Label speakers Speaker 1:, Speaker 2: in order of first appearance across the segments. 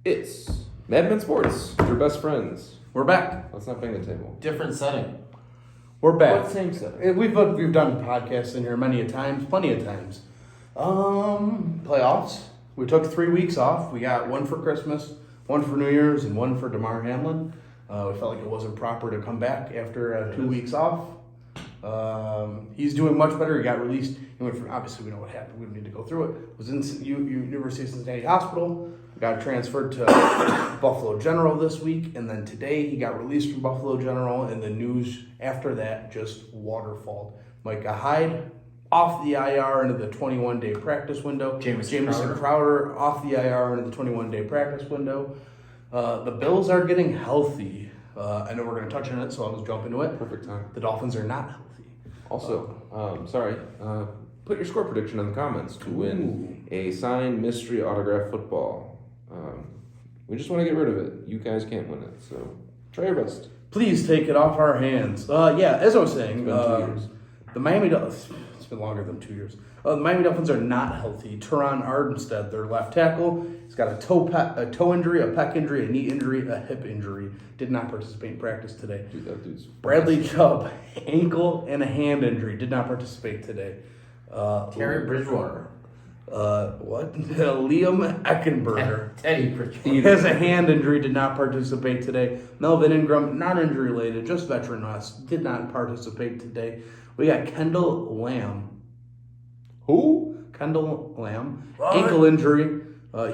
Speaker 1: It's Mad Men Sports, your best friends.
Speaker 2: We're back.
Speaker 1: Let's not bang the table.
Speaker 3: Different setting.
Speaker 2: We're back.
Speaker 1: What same setting?
Speaker 2: We've done podcasts in here many a times, plenty of times. Playoffs. We took 3 weeks off. We got one for Christmas, one for New Year's, and one for DeMar Hamlin. We felt like it wasn't proper to come back after 2 weeks off. He's doing much better. He got released. He went from, obviously we know what happened. We don't need to go through it. Was in University of Cincinnati Hospital. Got transferred to Buffalo General this week, and then today he got released from Buffalo General, and the news after that just waterfalled. Micah Hyde off the IR into the 21-day practice window. Jamison Crowder off the IR into the 21-day practice window. The Bills are getting healthy. I know we're going to touch on it, so I'll just jump into it.
Speaker 1: Perfect time.
Speaker 2: The Dolphins are not healthy.
Speaker 1: Also, put your score prediction in the comments to win a signed mystery autograph football. We just want to get rid of it. You guys can't win it, so try your best.
Speaker 2: Please take it off our hands. As I was saying,
Speaker 1: It's been 2 years.
Speaker 2: The Miami Dolphins, it's been longer than 2 years. The Miami Dolphins are not healthy. Teron Armstead, their left tackle, he's got a toe injury, a pec injury, a knee injury, a hip injury. Did not participate in practice today.
Speaker 1: Dude, that dude's
Speaker 2: Bradley Chubb, ankle and a hand injury, did not participate today.
Speaker 3: Terry Bridgewater.
Speaker 2: Liam Eckenberger.
Speaker 3: Teddy Bridgewater.
Speaker 2: He has a hand injury, did not participate today. Melvin Ingram, not injury related, just veteran rest, did not participate today. We got Kendall Lamb.
Speaker 1: Who?
Speaker 2: Kendall Lamb.
Speaker 3: What?
Speaker 2: Ankle injury.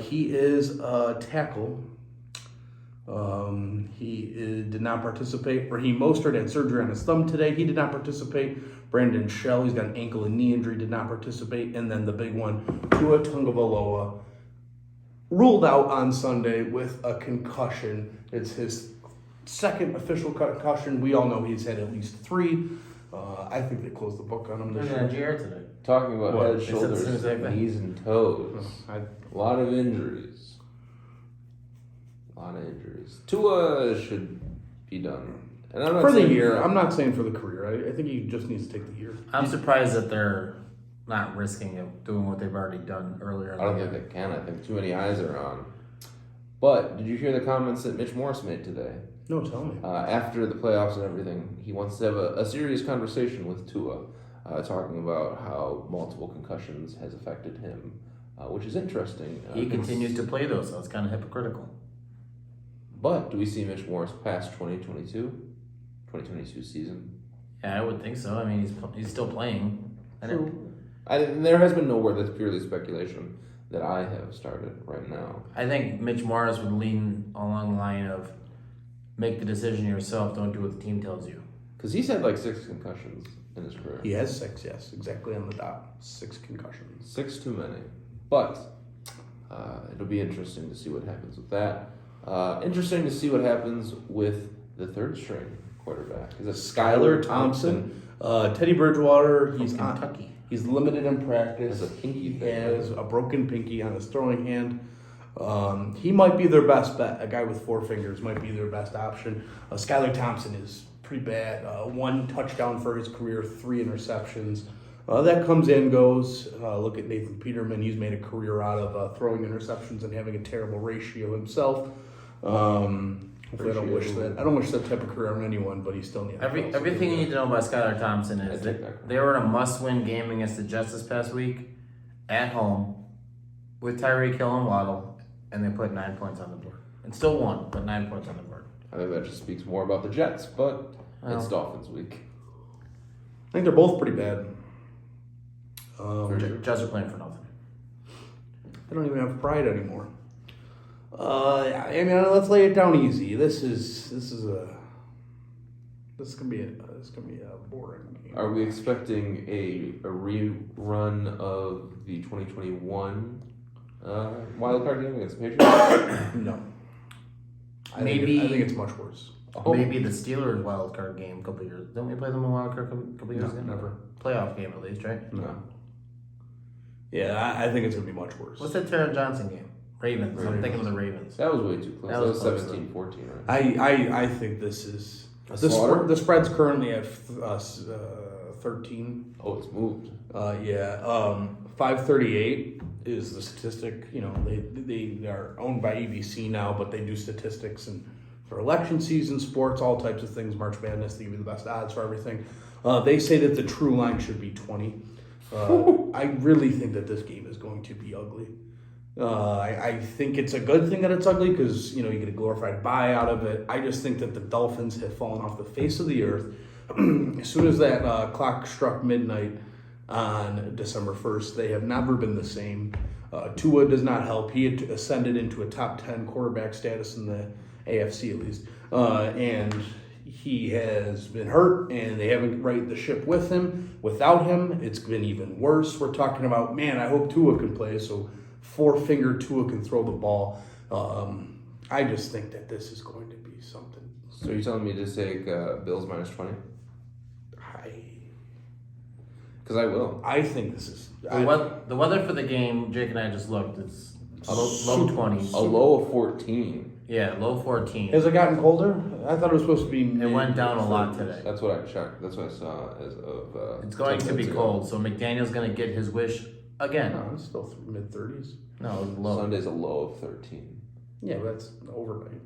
Speaker 2: He is a tackle. Did not participate. Raheem Mostert had surgery on his thumb today. He did not participate. Brandon Shell, he's got an ankle and knee injury, did not participate. And then the big one, Tua Tagovailoa, ruled out on Sunday with a concussion. It's his second official concussion. We all know he's had at least 3. I think they closed the book on him this
Speaker 3: They're in
Speaker 2: year.
Speaker 3: GR today.
Speaker 1: Talking about
Speaker 2: What?
Speaker 1: head,
Speaker 3: They said the
Speaker 1: shoulders,
Speaker 3: same thing.
Speaker 1: knees, and toes.
Speaker 2: I-
Speaker 1: A lot of injuries. Tua should be done. And I'm not
Speaker 2: For the
Speaker 1: saying
Speaker 2: year.
Speaker 1: that-
Speaker 2: I'm not saying for the career. I think he just needs to take the year.
Speaker 3: I'm surprised that they're not risking it, doing what they've already done earlier in
Speaker 1: I don't
Speaker 3: the
Speaker 1: think
Speaker 3: year.
Speaker 1: they can. I think too many eyes are on. But did you hear the comments that Mitch Morse made today?
Speaker 2: No, tell me.
Speaker 1: After the playoffs and everything, he wants to have a serious conversation with Tua, talking about how multiple concussions has affected him, which is interesting.
Speaker 3: He continues to play those, so it's kind of hypocritical.
Speaker 1: But do we see Mitch Morse past 2022 season?
Speaker 3: Yeah, I would think so. I mean, he's still playing.
Speaker 1: There has been no word. That's purely speculation that I have started right now.
Speaker 3: I think Mitch Morris would lean along the line of make the decision yourself, don't do what the team tells you.
Speaker 1: Because he's had like 6 concussions in his career.
Speaker 2: He has 6, yes, exactly on the dot. 6 concussions.
Speaker 1: 6 too many. But it'll be interesting to see what happens with that. Interesting to see what happens with the third string quarterback. Is it
Speaker 2: Skylar Thompson, Teddy Bridgewater. He's
Speaker 3: From
Speaker 2: on.
Speaker 3: Kentucky.
Speaker 2: He's limited in practice.
Speaker 1: Has a pinky
Speaker 2: He
Speaker 1: thing.
Speaker 2: has a broken pinky on his throwing hand. He might be their best bet. A guy with 4 fingers might be their best option. Skylar Thompson is pretty bad. 1 touchdown for his career, 3 interceptions. That comes and goes. Look at Nathan Peterman. He's made a career out of throwing interceptions and having a terrible ratio himself. Hopefully I don't wish that type of career on anyone, but he's still in the NFL.
Speaker 3: Everything you need to know about Skylar Thompson is
Speaker 1: I take
Speaker 3: that
Speaker 1: that.
Speaker 3: they were in a must-win game against the Jets this past week at home with Tyreek Hill and Waddle, and they put 9 points on the board. And still won, but 9 points on the board.
Speaker 1: I think that just speaks more about the Jets, but it's
Speaker 3: Well.
Speaker 1: Dolphins week.
Speaker 2: I think they're both pretty bad.
Speaker 3: Jets are playing for nothing.
Speaker 2: They don't even have pride anymore. I mean, let's lay it down easy. This can be a boring game.
Speaker 1: Are we expecting a rerun of the 2021 wild card game against the Patriots?
Speaker 2: No. I
Speaker 3: Maybe-
Speaker 2: think it's much worse.
Speaker 1: Oh.
Speaker 3: Maybe the Steelers wild card game a couple of years. Didn't we play them in wild card a couple years
Speaker 2: No,
Speaker 3: ago?
Speaker 2: never.
Speaker 3: Playoff game at least, right?
Speaker 2: No. Yeah, I think it's gonna be much worse.
Speaker 3: What's that Taron Johnson game? Ravens. I'm thinking of the Ravens.
Speaker 1: That was way too close.
Speaker 3: That
Speaker 1: That
Speaker 3: was
Speaker 1: was
Speaker 3: close,
Speaker 1: 17-14, right?
Speaker 2: I think this is
Speaker 1: A slaughter?
Speaker 2: the spread's currently at 13.
Speaker 1: Oh, it's moved.
Speaker 2: 538. is the statistic. They are owned by ABC now, but they do statistics and for election season, sports, all types of things, March Madness, they give you the best odds for everything. They say that the true line should be 20. I really think that this game is going to be ugly. I think it's a good thing that it's ugly because, you get a glorified bye out of it. I just think that the Dolphins have fallen off the face of the earth. As soon as that clock struck midnight on December 1st, they have never been the same. Tua does not help. He had ascended into a top 10 quarterback status in the AFC at least. And he has been hurt, and they haven't righted the ship with him. Without him, it's been even worse. We're talking about, man, I hope Tua can play, so four-finger Tua can throw the ball. I just think that this is going to be something.
Speaker 1: So you're telling me to take Bills minus 20? Because I will.
Speaker 2: I think this is...
Speaker 3: The weather for the game, Jake and I just looked, it's low 20s.
Speaker 1: A low of 14.
Speaker 3: Yeah, low 14.
Speaker 2: Has it gotten colder? I thought it was supposed to be...
Speaker 3: It went down a lot today.
Speaker 1: That's what I checked. That's what I saw as of...
Speaker 3: It's going to be cold, so McDaniel's going to get his wish again.
Speaker 2: No, it's still mid-30s.
Speaker 3: No, it's low.
Speaker 1: Sunday's a low of 13.
Speaker 2: Yeah, but that's overnight.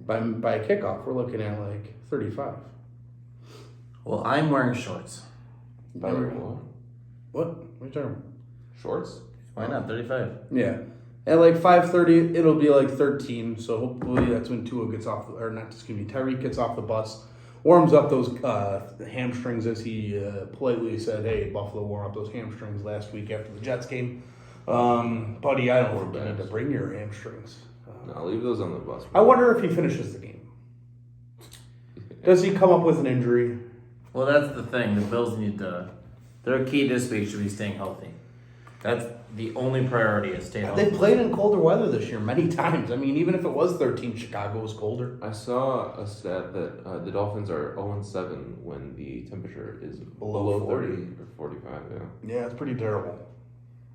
Speaker 2: By kickoff, we're looking at like 35.
Speaker 3: Well, I'm wearing shorts.
Speaker 1: By what?
Speaker 2: What are you talking about?
Speaker 1: Shorts?
Speaker 3: Why not? 35.
Speaker 2: Yeah. At like 5:30, it'll be like 13. So hopefully that's when Tua gets off, Tyreek gets off the bus, warms up those hamstrings, as he politely said. Hey, Buffalo warm up those hamstrings last week after the Jets game. Buddy, I don't think you need to bring your hamstrings.
Speaker 1: No, leave those on the bus.
Speaker 2: I wonder if he finishes the game. Does he come up with an injury?
Speaker 3: Well, that's the thing. The Bills need to... Their key this week should be staying healthy. That's the only priority is stay healthy.
Speaker 2: They played in colder weather this year many times. I mean, even if it was 13, Chicago was colder.
Speaker 1: I saw a stat that the Dolphins are 0-7 when the temperature is below 30 or 45.
Speaker 2: Yeah, it's pretty terrible.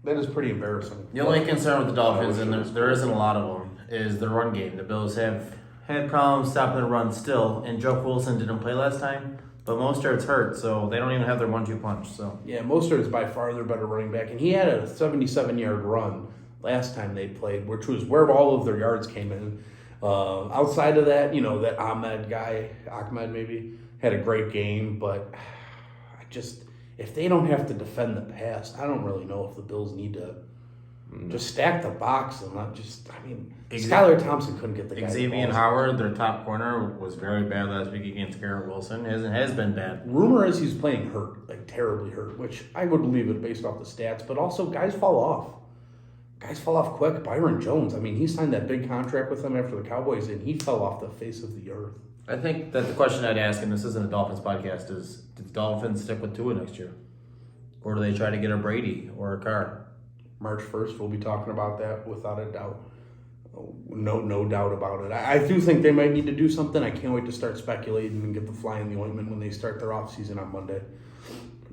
Speaker 2: That is pretty embarrassing.
Speaker 3: The only concern with the Dolphins, and there isn't a lot of them, is the run game. The Bills have had problems stopping the run still, and Joe Wilson didn't play last time. But Mostert's hurt, so they don't even have their 1-2 punch. So
Speaker 2: yeah, Mostert is by far their better running back, and he had a 77-yard run last time they played, which was where all of their yards came in. Outside of that, that Ahmed maybe had a great game, but if they don't have to defend the pass, I don't really know if the Bills need to just stack the box and not Skylar Thompson couldn't get the guy.
Speaker 3: Xavier Howard, their top corner, was very bad last week against Garrett Wilson. Has been bad.
Speaker 2: Rumor is he's playing hurt, like terribly hurt, which I would believe it based off the stats, but also guys fall off. Guys fall off quick. Byron Jones, he signed that big contract with them after the Cowboys, and he fell off the face of the earth.
Speaker 3: I think that the question I'd ask, and this isn't a Dolphins podcast, is do the Dolphins stick with Tua next year? Or do they try to get a Brady or a Carr?
Speaker 2: March 1st, we'll be talking about that without a doubt. No doubt about it. I do think they might need to do something. I can't wait to start speculating and get the fly in the ointment when they start their offseason on Monday.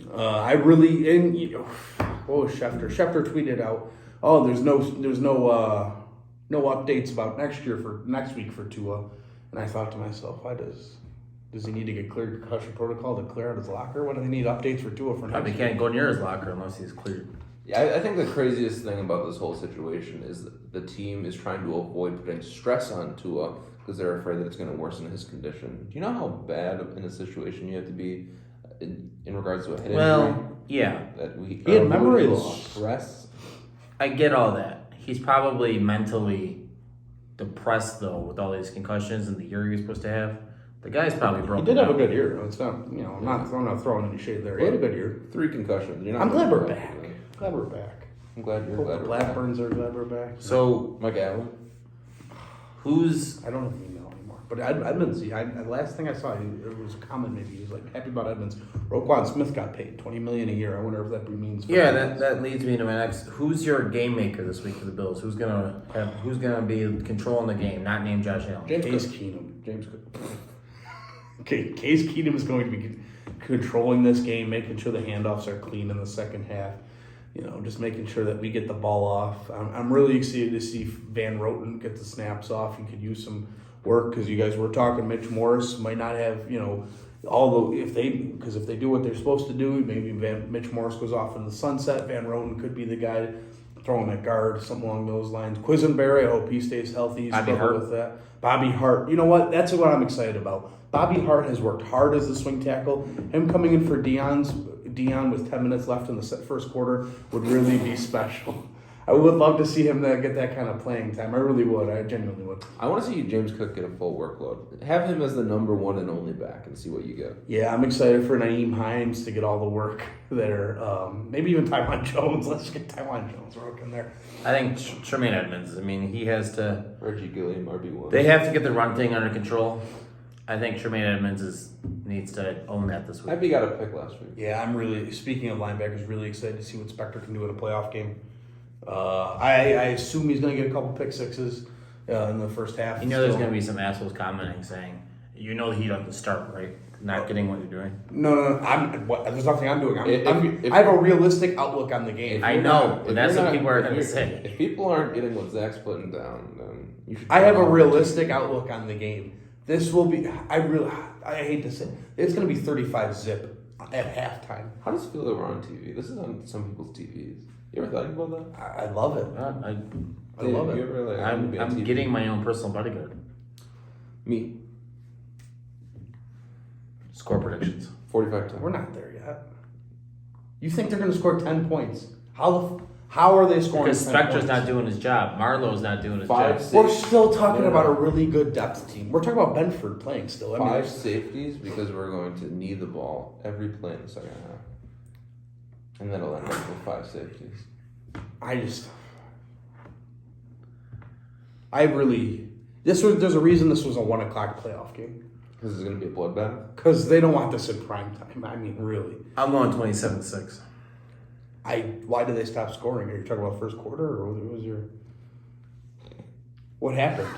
Speaker 2: What was Schefter? Schefter tweeted out, there's no updates about next week for Tua. And I thought to myself, why does he need to get cleared concussion protocol to clear out his locker? Why do they need updates for Tua for next
Speaker 3: Probably can't go near his locker unless he's cleared.
Speaker 1: Yeah, I think the craziest thing about this whole situation is that the team is trying to avoid putting stress on Tua because they're afraid that it's going to worsen his condition. Do you know how bad in a situation you have to be in regards to a head injury?
Speaker 3: Well, yeah.
Speaker 2: He had memory loss.
Speaker 1: Stress.
Speaker 3: I get all that. He's probably mentally depressed, though, with all these concussions and the year he was supposed to have. The guy's probably broken.
Speaker 2: He did have a good year. It's not, I'm not throwing any shade there. He had a good year.
Speaker 1: 3 concussions.
Speaker 2: I'm glad we're back. I'm glad
Speaker 1: you're
Speaker 2: Hope
Speaker 1: glad
Speaker 2: the
Speaker 1: we're
Speaker 2: Blackburns are glad we're back.
Speaker 3: So,
Speaker 1: Mike Allen?
Speaker 2: I don't have an email anymore. But Edmonds, the last thing I saw, it was a comment maybe. He was like, happy about Edmonds. Roquan Smith got paid $20 million a year. I wonder if that means...
Speaker 3: Yeah, that leads me to my next. Who's your game maker this week for the Bills? Who's gonna be controlling the game, not named Josh Allen?
Speaker 2: Case Keenum. Case Keenum is going to be controlling this game, making sure the handoffs are clean in the second half. Just making sure that we get the ball off. I'm really excited to see Van Roten get the snaps off. He could use some work because you guys were talking Mitch Morris might not have, if they do what they're supposed to do, maybe Mitch Morris goes off in the sunset. Van Roten could be the guy throw him at guard, something along those lines. Quisenberry, I hope he stays healthy. He's
Speaker 3: Bobby
Speaker 2: struggled
Speaker 3: Hart.
Speaker 2: with that. Bobby Hart. You know what? That's what I'm excited about. Bobby Hart has worked hard as a swing tackle. Him coming in for Dion with 10 minutes left in the first quarter would really be special. I would love to see him get that kind of playing time. I really would. I genuinely would.
Speaker 1: I want to see James Cook get a full workload. Have him as the number one and only back and see what you get.
Speaker 2: Yeah, I'm excited for Naeem Hines to get all the work there. Maybe even Tywan Jones. Let's get Tywan Jones working there.
Speaker 3: I think Tremaine Edmonds. I mean, he has to.
Speaker 1: Reggie Gilliam, RB1.
Speaker 3: They have to get the run thing under control. I think Tremaine Edmonds needs to own that this week.
Speaker 1: Happy got a pick last week.
Speaker 2: Yeah, I'm really, speaking of linebackers, really excited to see what Spector can do in a playoff game. I assume he's going to get a couple pick sixes in the first half.
Speaker 3: You know there's going to be some assholes commenting saying, you know he doesn't start, right? Not getting what you're doing.
Speaker 2: No. There's nothing I'm doing. I have a realistic outlook on the game.
Speaker 3: I know, but that's what people are going to say.
Speaker 1: If people aren't getting what Zach's putting down, then you should.
Speaker 2: I have a realistic outlook on the game. This will be. I hate to say, it's going to be 35 zip at halftime.
Speaker 1: How does it feel that we're on TV? This is on some people's TVs. You ever thought about that?
Speaker 2: I love it. I love it.
Speaker 1: You ever, like,
Speaker 3: I'm getting my own personal bodyguard.
Speaker 1: Me.
Speaker 3: Score predictions.
Speaker 1: 45-10.
Speaker 2: We're not there yet. You think they're going to score 10 points? How are they scoring?
Speaker 3: Because
Speaker 2: 10
Speaker 3: Spector's
Speaker 2: points?
Speaker 3: not doing his job. Marlowe's not doing his
Speaker 1: Five
Speaker 3: job.
Speaker 1: safeties.
Speaker 2: We're still talking
Speaker 1: No.
Speaker 2: about a really good depth team. We're talking about Benford playing still. I mean,
Speaker 1: 5 safeties because we're going to need the ball every play in the second half. And then it'll end up with 5 safeties.
Speaker 2: there's a reason this was a 1 o'clock playoff game.
Speaker 1: Because it's going to be a bloodbath.
Speaker 2: Because they don't want this in prime time. I mean, really.
Speaker 3: I'm going 27-6.
Speaker 2: Why did they stop scoring? Are you talking about first quarter, or was your... What happened?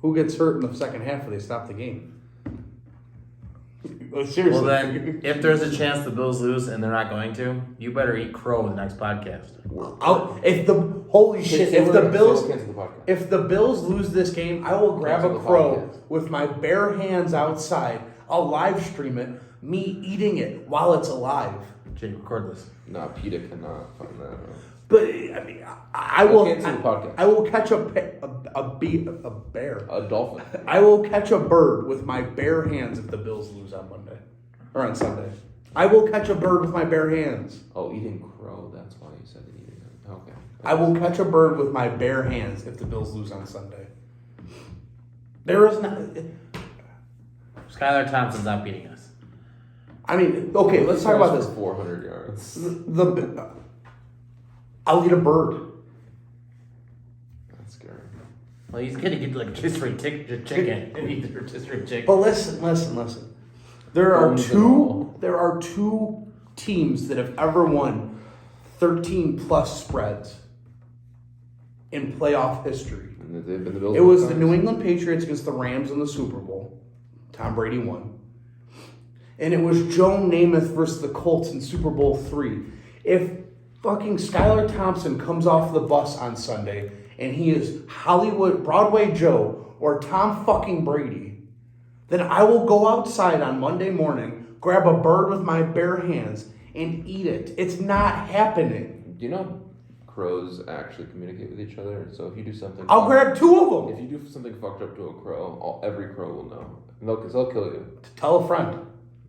Speaker 2: Who gets hurt in the second half if they stop the game? Seriously.
Speaker 3: Well, then, if there's a chance the Bills lose and they're not going to, you better eat crow with the next podcast.
Speaker 2: If the Bills lose this game, I will grab
Speaker 1: Cancel
Speaker 2: a
Speaker 1: the
Speaker 2: crow
Speaker 1: podcast.
Speaker 2: with my bare hands outside. I'll live stream it, me eating it while it's alive.
Speaker 3: Jake, record this.
Speaker 1: No, PETA cannot find that out.
Speaker 2: But I mean, I will.
Speaker 1: Cancel the podcast.
Speaker 2: I will catch a bear.
Speaker 1: A dolphin.
Speaker 2: I will catch a bird with my bare hands if the Bills lose on Monday or on Sunday. I will catch a bird with my bare hands.
Speaker 1: Oh, eating crow. That's why you said eating it. Okay.
Speaker 2: I will catch a bird with my bare hands if the Bills lose on Sunday. There is not.
Speaker 3: Skylar Thompson's not beating us.
Speaker 2: I mean, okay, let's talk about this.
Speaker 1: 400 yards.
Speaker 2: I'll eat a bird.
Speaker 1: That's scary.
Speaker 3: Well, he's going to get like rotisserie chicken and eat the rotisserie chicken.
Speaker 2: But listen. There are two teams that have ever won 13 plus spreads in playoff history.
Speaker 1: And they've been the Bills.
Speaker 2: It was the
Speaker 1: times.
Speaker 2: New England Patriots against the Rams in the Super Bowl. Tom Brady won. And it was Joe Namath versus the Colts in Super Bowl III. If fucking Skylar Thompson comes off the bus on Sunday and he is Hollywood Broadway Joe or Tom fucking Brady, then I will go outside on Monday morning, grab a bird with my bare hands, and eat it. It's not happening.
Speaker 1: Do you know crows actually communicate with each other? So if you do something,
Speaker 2: I'll grab 2 of them.
Speaker 1: If you do something fucked up to a crow, every crow will know. And they'll kill you,
Speaker 2: Tell a friend.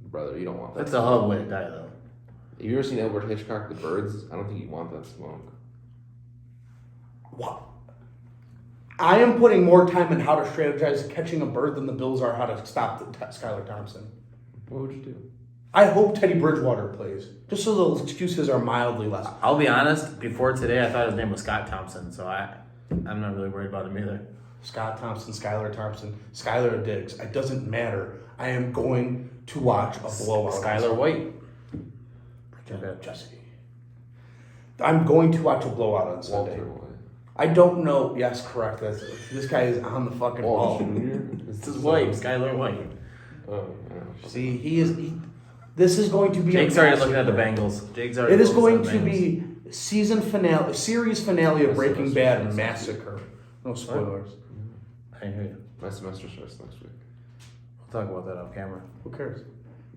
Speaker 1: brother. You don't want that.
Speaker 3: That's a hell of a way to die, though.
Speaker 1: Have you ever seen Albert Hitchcock, The Birds? I don't think you want that smoke.
Speaker 2: What? I am putting more time in how to strategize catching a bird than the Bills are how to stop Skylar Thompson.
Speaker 1: What would you do?
Speaker 2: I hope Teddy Bridgewater plays, just so those excuses are mildly less.
Speaker 3: I'll be honest, before today, I thought his name was Scott Thompson, so I'm not really worried about him either.
Speaker 2: Scott Thompson, Skylar Diggs. It doesn't matter. I am going to watch a blowout.
Speaker 3: Skylar White.
Speaker 2: Jesse. I'm going to watch a blowout on Sunday.
Speaker 1: Walter White.
Speaker 2: I don't know. Yes, correct. This guy is on the fucking ball.
Speaker 3: It's his wife, Skylar White.
Speaker 1: Oh, yeah.
Speaker 2: See, this is going to be.
Speaker 3: Jake's already looking at the Bengals.
Speaker 2: It is going to be series finale of Breaking Bad massacre. No spoilers.
Speaker 3: I hear you.
Speaker 1: My semester starts next week.
Speaker 3: We'll talk about that off camera.
Speaker 2: Who cares?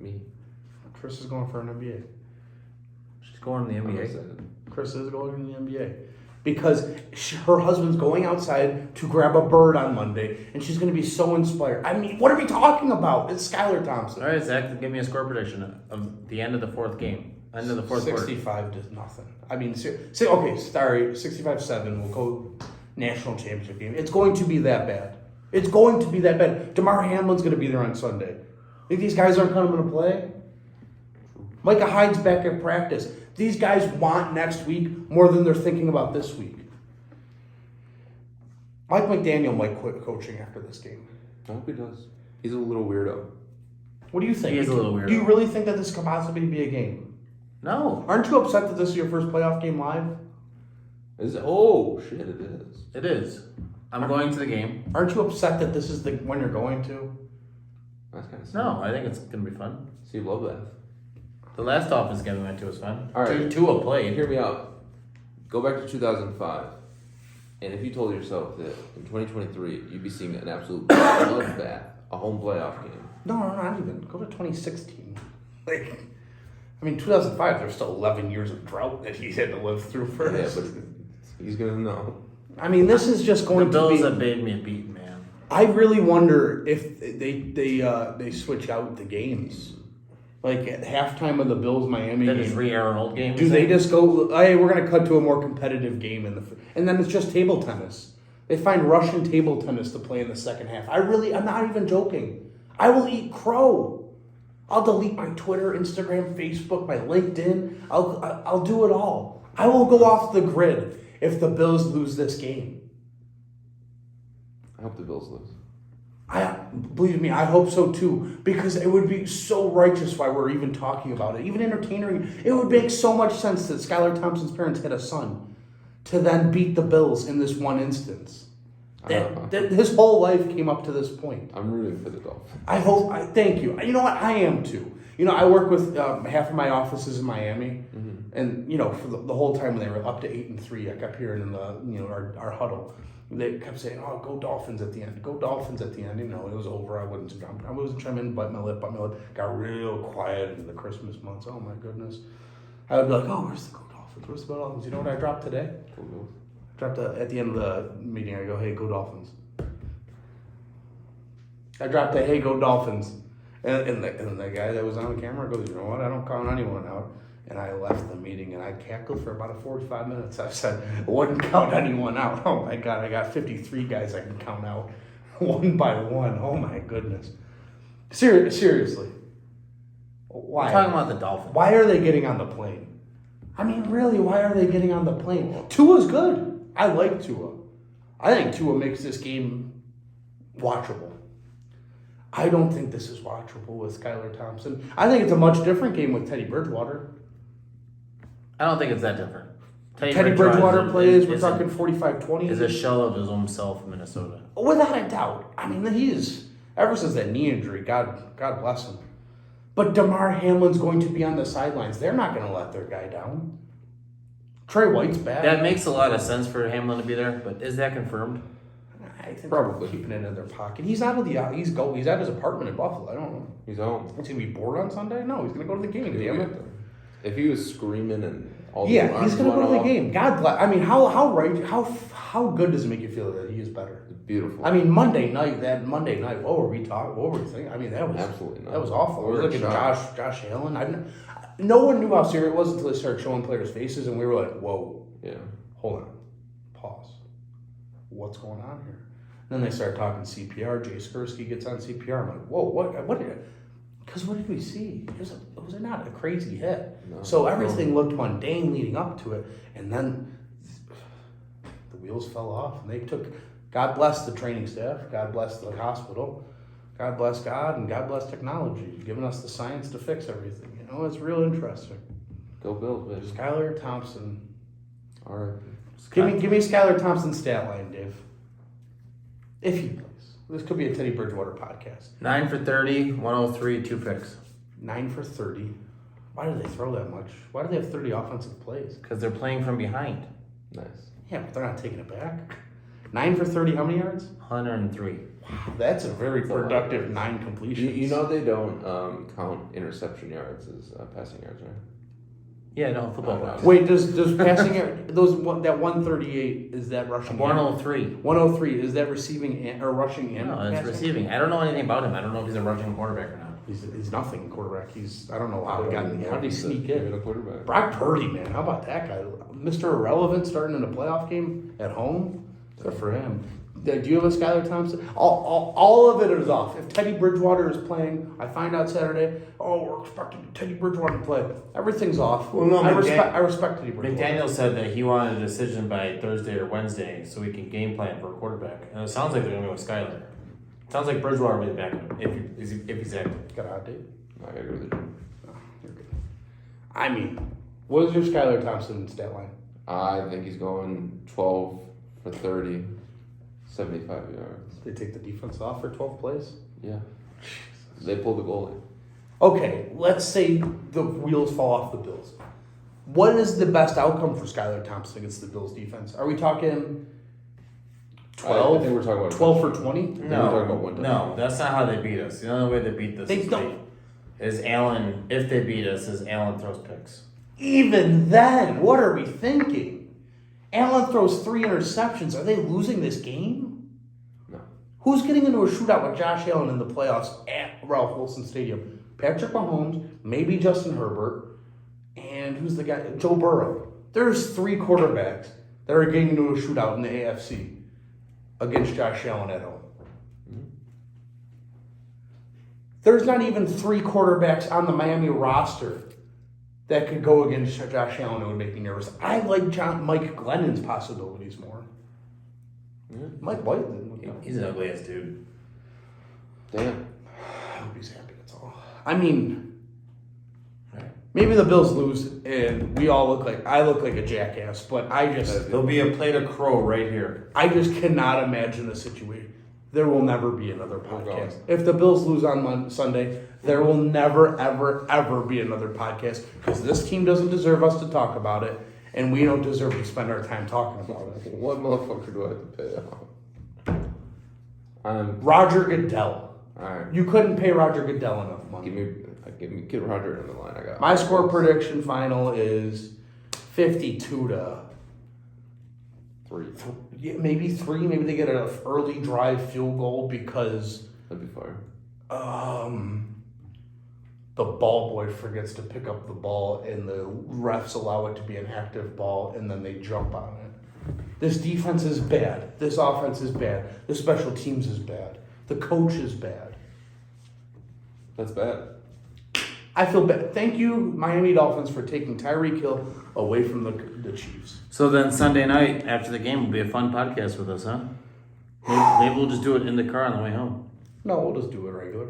Speaker 1: Me.
Speaker 2: Chris is going for an NBA.
Speaker 3: She's going to the
Speaker 1: I'm
Speaker 3: NBA.
Speaker 1: excited.
Speaker 2: Chris is going in the NBA. because her husband's going outside to grab a bird on Monday, and she's going to be so inspired. I mean, what are we talking about? It's Skylar Thompson.
Speaker 3: All right, Zach, give me a score prediction of the end of the fourth game. End of the fourth quarter.
Speaker 2: 65 to nothing. I mean, okay, sorry, 65-7. We'll go national championship game. It's going to be that bad. It's going to be that bad. DeMar Hamlin's going to be there on Sunday. Think these guys aren't coming to play? Micah Hyde's back at practice. These guys want next week more than they're thinking about this week. Mike McDaniel might quit coaching after this game.
Speaker 1: I hope he does. He's a little weirdo.
Speaker 2: What do you think?
Speaker 3: He is a little weirdo.
Speaker 2: Do you really think that this could possibly be a game?
Speaker 3: No.
Speaker 2: Aren't you upset that this is your first playoff game live?
Speaker 1: Is it? Oh, shit, it is.
Speaker 3: It is. I'm going to the game.
Speaker 2: Aren't you upset that this is the one you're going to?
Speaker 1: That's kind of sad.
Speaker 3: No, I think it's going to be fun.
Speaker 1: Steve love that.
Speaker 3: The last Dolphins game we went to was fun.
Speaker 1: All right.
Speaker 3: Tua played.
Speaker 1: Hear me out. Go back to 2005. And if you told yourself that in 2023 you'd be seeing an absolute bloodbath, a home playoff game.
Speaker 2: No, not even. Go to 2016. Like, I mean, 2005, there's still 11 years of drought that he had to live through first.
Speaker 1: Yeah, but he's going to know.
Speaker 2: I mean, this is just going
Speaker 3: The Bills
Speaker 2: to be...
Speaker 3: have made me a beaten man.
Speaker 2: I really wonder if they switch out the games. Like, at halftime of the Bills-Miami
Speaker 3: Then
Speaker 2: game...
Speaker 3: just re-air an old game.
Speaker 2: Do they just go, hey, we're going to cut to a more competitive game, and then it's just table tennis. They find Russian table tennis to play in the second half. I'm not even joking. I will eat crow. I'll delete my Twitter, Instagram, Facebook, my LinkedIn. I'll do it all. I will go off the grid if the Bills lose this game.
Speaker 1: I hope the Bills lose.
Speaker 2: Believe me, I hope so too, because it would be so righteous why we're even talking about it, even entertaining. It would make so much sense that Skylar Thompson's parents had a son to then beat the Bills in this one instance. That his whole life came up to this point.
Speaker 1: I'm rooting for the Dolphins.
Speaker 2: Thank you. You know what? I am too. You know, I work with half of my offices in Miami, and you know, for the whole time when they were up to 8-3, I kept hearing in the our huddle. They kept saying, "Oh, go Dolphins at the end. Go Dolphins at the end." You know, it was over. I wasn't trying to bite my lip. Got real quiet in the Christmas months. Oh my goodness. I would be like, "Oh, where's the go Dolphins? Where's the go Dolphins?" You know what I dropped today? At the end of the meeting, I go, "Hey, go Dolphins." I dropped a "Hey, go Dolphins," and the guy that was on the camera goes, "You know what? I don't count anyone out." And I left the meeting and I cackled for about 45 minutes. I said, I wouldn't count anyone out. Oh my God, I got 53 guys I can count out one by one. Oh my goodness. Seriously. Why?
Speaker 3: We're talking about the Dolphins.
Speaker 2: Why are they getting on the plane? I mean, really, why are they getting on the plane? Tua's good. I like Tua. I think Tua makes this game watchable. I don't think this is watchable with Skylar Thompson. I think it's a much different game with Teddy Bridgewater.
Speaker 3: I don't think it's that different.
Speaker 2: Teddy Bridgewater plays, we're talking 45-20.
Speaker 3: Is a shell of his own self in Minnesota.
Speaker 2: Without a doubt. I mean, he's, ever since that knee injury, God bless him. But DeMar Hamlin's going to be on the sidelines. They're not going to let their guy down. Trey White's back.
Speaker 3: That makes a lot of sense for Hamlin to be there, but is that confirmed?
Speaker 2: I think
Speaker 1: Probably.
Speaker 2: they're keeping it in their pocket. He's out of he's at his apartment in Buffalo. I don't know.
Speaker 1: He's home.
Speaker 2: Is he gonna be bored on Sunday? No, he's gonna go to the game. Damn it.
Speaker 1: If he was screaming and all the
Speaker 2: Yeah,
Speaker 1: alarms
Speaker 2: he's gonna go to the
Speaker 1: went off,
Speaker 2: game. God bless. I mean, how good does it make you feel that he is better?
Speaker 1: it's beautiful.
Speaker 2: I mean, Monday night. What were we talking? What were we thinking? I mean, that was
Speaker 1: Absolutely not.
Speaker 2: That was awful.
Speaker 1: We were
Speaker 2: Look at
Speaker 1: in shock.
Speaker 2: Josh Allen. No one knew how serious it was until they started showing players' faces, and we were like, "Whoa,
Speaker 1: Yeah.
Speaker 2: hold on, pause. What's going on here?" Then they start talking CPR. Jay Skursky gets on CPR. I'm like, "Whoa, what did?" Because what did we see? It was not a crazy hit.
Speaker 1: No.
Speaker 2: So everything looked mundane leading up to it, and then the wheels fell off, and they took. God bless the training staff. God bless the hospital. God bless God, and God bless technology, giving us the science to fix everything. You know, it's real interesting.
Speaker 1: Go Bills, baby.
Speaker 2: Skylar Thompson.
Speaker 1: All right.
Speaker 2: Give me Skylar Thompson's stat line, Dave. If he plays. This could be a Teddy Bridgewater podcast.
Speaker 3: 9 for 30, 103, 2 picks.
Speaker 2: 9 for 30. Why do they throw that much? Why do they have 30 offensive plays?
Speaker 3: Because they're playing from behind.
Speaker 1: Nice.
Speaker 2: Yeah, but they're not taking it back. 9 for 30, how many yards?
Speaker 3: 103.
Speaker 2: Wow, that's a very productive 9 completions.
Speaker 1: You know they don't count interception yards as passing yards, right?
Speaker 3: Yeah, no, football wise.
Speaker 2: Wait, does passing that 138 is that rushing?
Speaker 3: 103.
Speaker 2: 103 is that receiving or rushing and
Speaker 3: No, it's
Speaker 2: passing?
Speaker 3: receiving. I don't know anything about him. I don't know if he's a rushing quarterback or not.
Speaker 2: He's nothing quarterback. I don't know how did he sneak in?
Speaker 1: A quarterback.
Speaker 2: Brock Purdy, man, how about that guy? Mr. Irrelevant starting in a playoff game at home. Good for him. Do you have a Skylar Thompson? All of it is off. If Teddy Bridgewater is playing, I find out Saturday. Oh, we're expecting Teddy Bridgewater to play. Everything's off.
Speaker 3: Well, no,
Speaker 2: I respect Teddy Bridgewater.
Speaker 3: McDaniel said that he wanted a decision by Thursday or Wednesday so we can game plan for a quarterback. And it sounds like they're going to go with Skylar. It sounds like Bridgewater will be back if he's active.
Speaker 2: Got out, Dave?
Speaker 1: I agree with you.
Speaker 2: Oh, you're good. I mean, what is your Skylar Thompson stat line?
Speaker 1: I think he's going 12 for 30, 75 yards.
Speaker 2: They take the defense off for 12 plays?
Speaker 1: Yeah. They pulled the goalie.
Speaker 2: Okay, let's say the wheels fall off the Bills. What is the best outcome for Skylar Thompson against the Bills defense? Are we talking 12?
Speaker 1: I think we're talking about
Speaker 2: 12 for 20?
Speaker 1: we're talking about one
Speaker 3: No, that's not how they beat us. The only way they beat this is Allen. If they beat us, is Allen throws picks.
Speaker 2: Even then, what are we thinking? Allen throws 3 interceptions. Are they losing this game?
Speaker 1: No.
Speaker 2: Who's getting into a shootout with Josh Allen in the playoffs at Ralph Wilson Stadium? Patrick Mahomes, maybe Justin Herbert, and who's the guy? Joe Burrow. There's 3 quarterbacks that are getting into a shootout in the AFC against Josh Allen at home. There's not even 3 quarterbacks on the Miami roster that could go against Josh Allen. It would make me nervous. I like Mike Glennon's possibilities more.
Speaker 1: Yeah.
Speaker 2: Mike White.
Speaker 3: He's an ugly ass dude.
Speaker 1: Damn.
Speaker 2: I hope he's happy. That's all. I mean, maybe the Bills lose and we all I look like a jackass, but
Speaker 3: There'll be a plate of crow right here.
Speaker 2: I just cannot imagine the situation. There will never be another podcast.
Speaker 1: God.
Speaker 2: If the Bills lose on Sunday, there will never, ever, ever be another podcast because this team doesn't deserve us to talk about it, and we don't deserve to spend our time talking about it.
Speaker 1: What motherfucker do I have to pay?
Speaker 2: Roger Goodell.
Speaker 1: Alright.
Speaker 2: You couldn't pay Roger Goodell enough money.
Speaker 1: Get Roger in the line. I got
Speaker 2: My score prediction final is 52 to
Speaker 1: 3.
Speaker 2: yeah, maybe 3. Maybe they get an early drive field goal because
Speaker 1: That'd be fire.
Speaker 2: the ball boy forgets to pick up the ball and the refs allow it to be an active ball and then they jump on it. This defense is bad. This offense is bad. The special teams is bad. The coach is bad.
Speaker 1: That's bad.
Speaker 2: I feel bad. Thank you, Miami Dolphins, for taking Tyreek Hill away from the Chiefs.
Speaker 3: So then Sunday night after the game will be a fun podcast with us, huh? Maybe we'll just do it in the car on the way home.
Speaker 2: No, we'll just do it regular.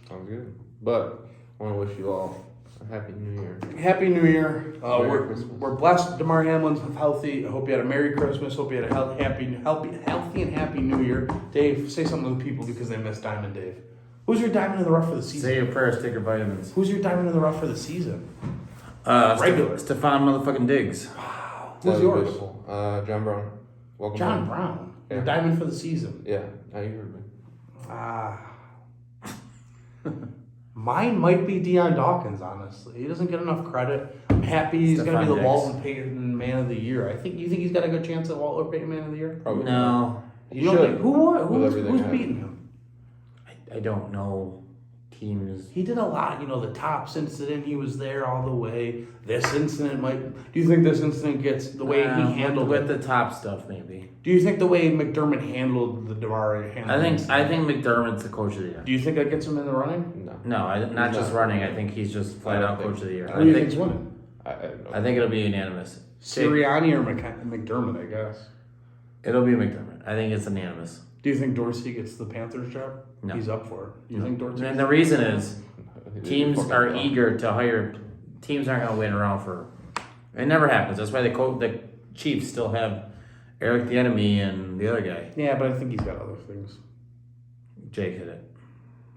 Speaker 1: Sounds good. But I want to wish you all a happy New Year.
Speaker 2: Happy New Year.
Speaker 1: Merry Christmas.
Speaker 2: We're blessed. DeMar Hamlin's healthy. I hope you had a Merry Christmas. Hope you had a healthy and happy New Year. Dave, say something to people because they missed Diamond Dave. Who's your diamond in the rough for the season?
Speaker 3: Say your prayers, take your vitamins.
Speaker 2: Who's your diamond in the rough for the season?
Speaker 3: Regular. Stefan motherfucking Diggs.
Speaker 2: Wow.
Speaker 1: That
Speaker 2: Who's
Speaker 1: was
Speaker 2: yours?
Speaker 1: beautiful. John Brown. Welcome.
Speaker 2: John
Speaker 1: home.
Speaker 2: Brown.
Speaker 1: Yeah.
Speaker 2: Your diamond for the season.
Speaker 1: Yeah. Now you heard me.
Speaker 2: Mine might be Deion Dawkins, honestly. He doesn't get enough credit. I'm happy he's going to be the
Speaker 3: Diggs.
Speaker 2: Walton Payton Man of the Year. You think he's got a good chance at Walton Payton Man of the Year?
Speaker 1: Probably.
Speaker 3: No,
Speaker 1: He
Speaker 2: You don't
Speaker 1: should.
Speaker 2: think- who's
Speaker 1: everything happening.
Speaker 2: beating him?
Speaker 3: I don't know teams.
Speaker 2: He did a lot. The Tops incident, he was there all the way. This incident might... Do you think this incident gets the way he handled
Speaker 3: with
Speaker 2: it?
Speaker 3: the top stuff maybe.
Speaker 2: Do you think the way McDermott handled the DeMar handled
Speaker 3: I think McDermott's the coach of the year.
Speaker 2: Do you think that gets him in the running?
Speaker 1: No.
Speaker 3: No, not
Speaker 1: He's
Speaker 3: just
Speaker 1: not.
Speaker 3: running. I think he's just flat out coach of the year.
Speaker 2: Who do you think's winning?
Speaker 1: I don't know.
Speaker 3: I think it'll be unanimous.
Speaker 2: Sirianni or McDermott, I guess.
Speaker 3: It'll be McDermott. I think it's unanimous.
Speaker 2: Do you think Dorsey gets the Panthers job?
Speaker 3: No.
Speaker 2: He's up for it. You think Dorsey?
Speaker 3: And the reason is teams
Speaker 1: Fucking
Speaker 3: are
Speaker 1: wrong.
Speaker 3: eager to hire. Teams aren't going to wait around for. It never happens. That's why the Chiefs still have Eric the Enemy and the other guy.
Speaker 2: Yeah, but I think he's got other things.
Speaker 3: Jake hit it.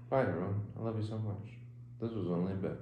Speaker 1: Bye, everyone. I love you so much. This was only a bit.